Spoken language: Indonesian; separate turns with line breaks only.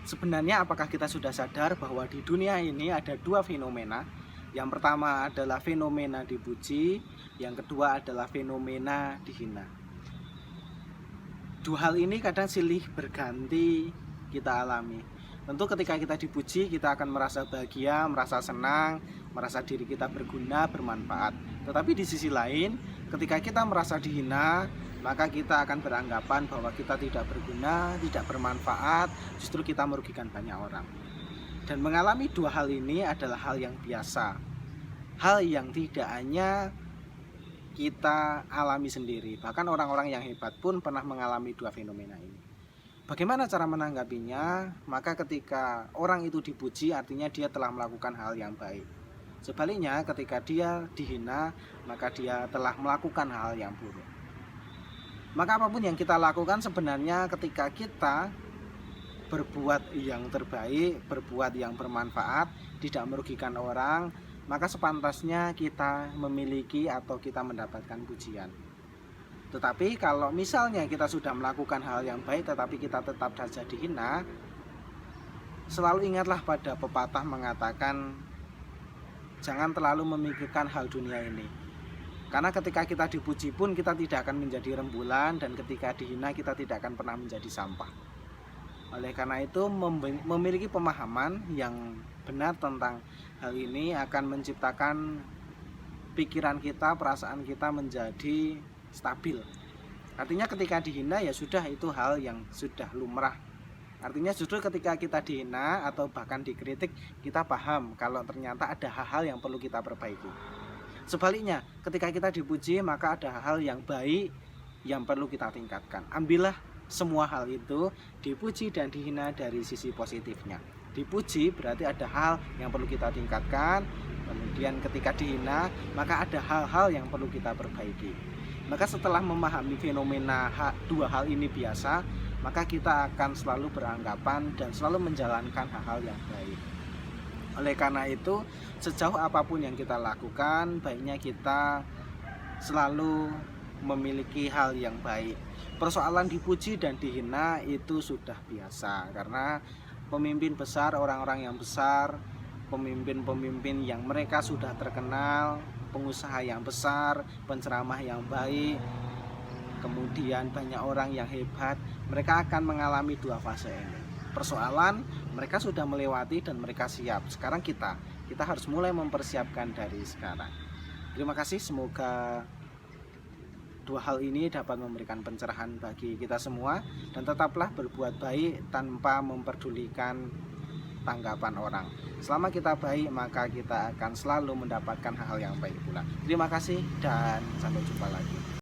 Sebenarnya apakah kita sudah sadar bahwa di dunia ini ada dua fenomena. Yang pertama adalah fenomena dipuji, yang kedua adalah fenomena dihina. Dua hal ini kadang silih berganti kita alami. Tentu ketika kita dipuji, kita akan merasa bahagia, merasa senang, merasa diri kita berguna, bermanfaat. Tetapi di sisi lain, ketika kita merasa dihina, maka kita akan beranggapan bahwa kita tidak berguna, tidak bermanfaat, justru kita merugikan banyak orang. Dan mengalami dua hal ini adalah hal yang biasa, hal yang tidak hanya kita alami sendiri, bahkan orang-orang yang hebat pun pernah mengalami dua fenomena ini. Bagaimana cara menanggapinya? Maka ketika orang itu dipuji, artinya dia telah melakukan hal yang baik. Sebaliknya ketika dia dihina, maka dia telah melakukan hal yang buruk. Maka apapun yang kita lakukan sebenarnya ketika kita berbuat yang terbaik, berbuat yang bermanfaat, tidak merugikan orang, maka sepantasnya kita memiliki atau kita mendapatkan pujian. Tetapi kalau misalnya kita sudah melakukan hal yang baik tetapi kita tetap saja dihina, selalu ingatlah pada pepatah mengatakan jangan terlalu memikirkan hal dunia ini. Karena ketika kita dipuji pun kita tidak akan menjadi rembulan, dan ketika dihina kita tidak akan pernah menjadi sampah. Oleh karena itu memiliki pemahaman yang benar tentang hal ini akan menciptakan pikiran kita, perasaan kita menjadi stabil. Artinya ketika dihina ya sudah, itu hal yang sudah lumrah. Artinya justru ketika kita dihina atau bahkan dikritik, kita paham kalau ternyata ada hal-hal yang perlu kita perbaiki. Sebaliknya ketika kita dipuji, maka ada hal-hal yang baik yang perlu kita tingkatkan. Ambillah semua hal itu, dipuji dan dihina, dari sisi positifnya. Dipuji berarti ada hal yang perlu kita tingkatkan, kemudian ketika dihina maka ada hal-hal yang perlu kita perbaiki. Maka setelah memahami fenomena dua hal ini biasa, maka kita akan selalu beranggapan dan selalu menjalankan hal-hal yang baik. Oleh karena itu, sejauh apapun yang kita lakukan, baiknya kita selalu memiliki hal yang baik. Persoalan dipuji dan dihina itu sudah biasa, karena pemimpin besar, orang-orang yang besar, pemimpin-pemimpin yang mereka sudah terkenal, pengusaha yang besar, penceramah yang baik, kemudian banyak orang yang hebat, mereka akan mengalami dua fase ini. Persoalan mereka sudah melewati dan mereka siap. Sekarang kita harus mulai mempersiapkan dari sekarang. Terima kasih, semoga dua hal ini dapat memberikan pencerahan bagi kita semua, dan tetaplah berbuat baik tanpa memperdulikan tanggapan orang. Selama kita baik, maka kita akan selalu mendapatkan hal yang baik pula. Terima kasih dan sampai jumpa lagi.